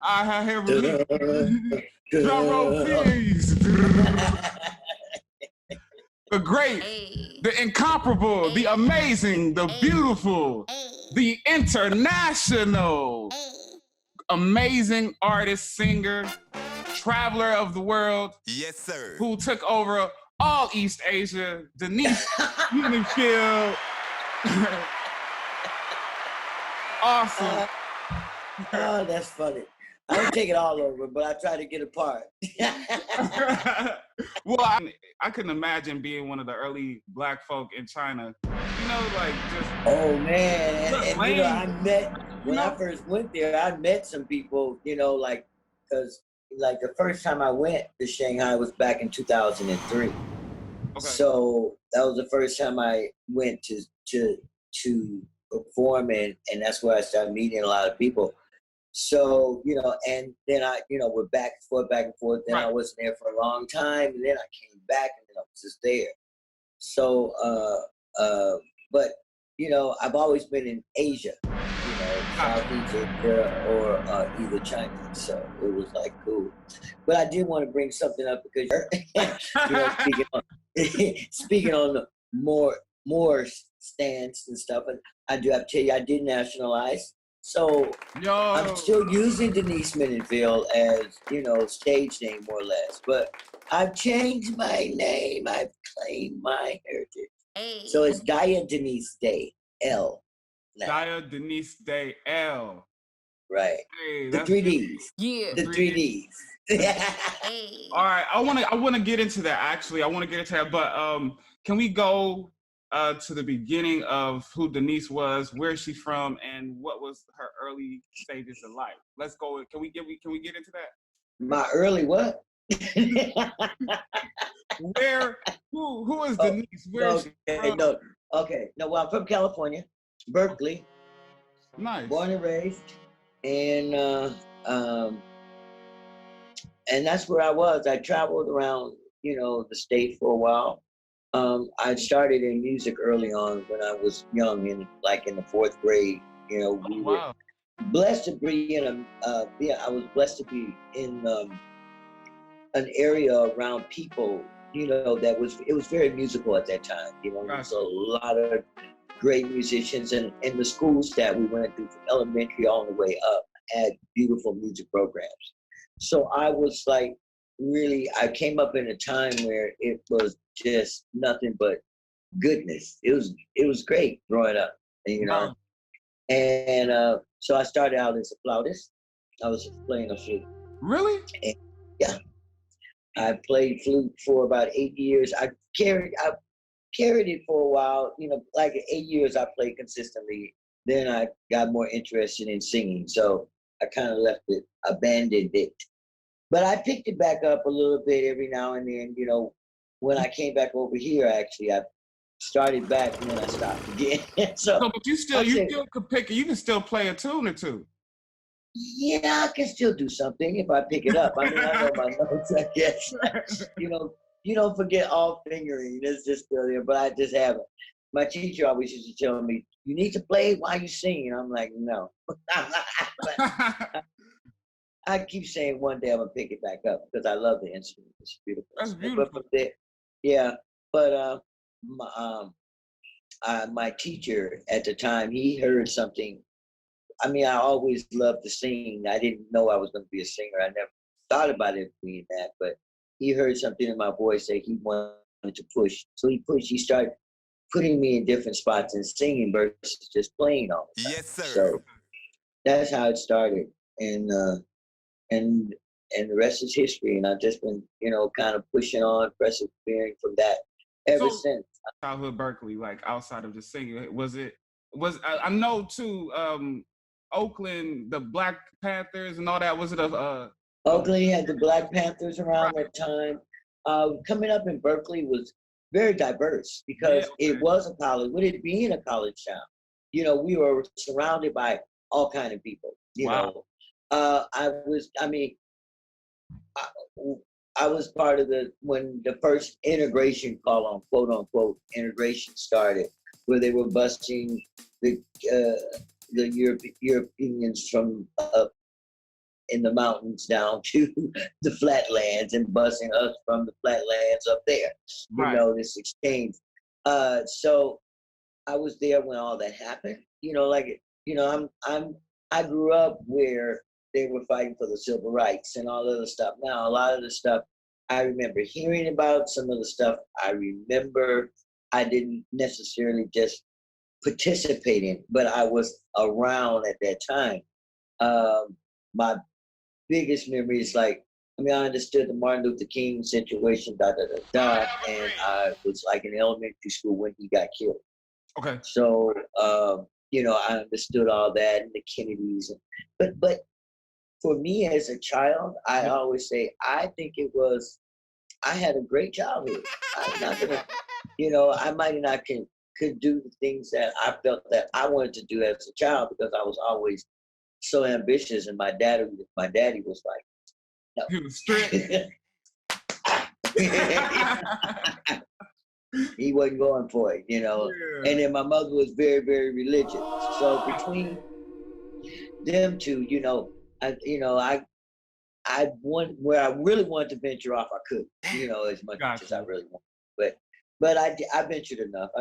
I have here drum roll, please. The great, the incomparable, the amazing, the beautiful, the international, amazing artist, singer, traveler of the world. Yes, sir. Who took over all East Asia, Denise Unifield. Awesome. Oh, that's funny. I don't take it all over, but I try to get a part. Well, I couldn't imagine being one of the early Black folk in China. You know, like just. Oh man, and you know, I met when I first went there. I met some people, you know, like because like the first time I went to Shanghai was back in 2003. Okay. So that was the first time I went to perform, and that's where I started meeting a lot of people. So, you know, and then I, you know, we're back and forth. Then I wasn't there for a long time, and then I came back, and then I was just there. So, but, you know, I've always been in Asia, you know, Southeast Asia or either China. So it was like cool. But I did want to bring something up because, you know, speaking on the more stance and stuff, and I do have to tell you, I did nationalize. So I'm still using Denise Mendenfield as, you know, stage name more or less, but I've changed my name. I've claimed my heritage. Hey. So it's Daya Denise Day L. Now. Daya Denise Day L. Right. Hey, the 3Ds. Yeah. The 3Ds. Hey. All right. I wanna get into that actually. I wanna get into that, but can we go to the beginning of who Denise was, where she's from, and what was her early stages of life? Let's go. Can we get into that? My early what? Who is Denise? Where is she from? No, well, I'm from California, Berkeley. Nice. Born and raised, and that's where I was. I traveled around, you know, the state for a while. I started in music early on when I was young, in the 4th grade. You know, we were blessed to be in I was blessed to be in an area around people, you know, it was very musical at that time. You know, there was a lot of great musicians, and the schools that we went through from elementary all the way up had beautiful music programs. So I was like, really, I came up in a time where it was just nothing but goodness. It was great growing up, you know. And so I started out as a flautist. I was playing a flute. Really? And, yeah. I played flute for about 8 years. I carried it for a while, you know, like 8 years I played consistently. Then I got more interested in singing. So I kind of abandoned it. But I picked it back up a little bit every now and then, you know. When I came back over here, actually, I started back and then I stopped again. But you could pick it. You can still play a tune or two. Yeah, I can still do something if I pick it up. I mean, I know my notes, I guess. You know, you don't forget all fingering. It's just still there, but I just haven't. My teacher always used to tell me, you need to play while you sing. And I'm like, no. I keep saying one day I'm gonna pick it back up because I love the instrument. It's beautiful. That's beautiful. But from there, yeah. But my teacher at the time, he heard something. I mean, I always loved to sing. I didn't know I was going to be a singer. I never thought about it being that. But he heard something in my voice that he wanted to push. So he started putting me in different spots and singing versus just playing all the time. Yes, sir. So that's how it started. And the rest is history. And I've just been, you know, kind of pushing on, persevering from that ever since. Childhood Berkeley, like outside of just singing, I know too, Oakland, the Black Panthers and all that, was it Oakland had the Black Panthers around that time. Coming up in Berkeley was very diverse because it was a college. With it being a college town, you know, we were surrounded by all kind of people, you know. I was part of when the first integration, quote unquote integration, started, where they were busing the Europeans from in the mountains down to the flatlands and busing us from the flatlands up there. You Right. know, this exchange. So I was there when all that happened. You know, like you know, I grew up where they were fighting for the civil rights and all of the stuff. Now, a lot of the stuff I remember hearing about. Some of the stuff I remember, I didn't necessarily just participate in, but I was around at that time. My biggest memory is like, I mean, I understood the Martin Luther King situation, and I was like in elementary school when he got killed. Okay. So, you know, I understood all that and the Kennedys. But for me as a child, I always say, I think it was, I had a great childhood. I'm not gonna, you know, I might not could do the things that I felt that I wanted to do as a child because I was always so ambitious, and my daddy was like, He was strict. He wasn't going for it, you know. Yeah. And then my mother was very, very religious. So between them two, I want where I really wanted to venture off, I could, you know, as much as I Gotcha. really want. But I ventured enough.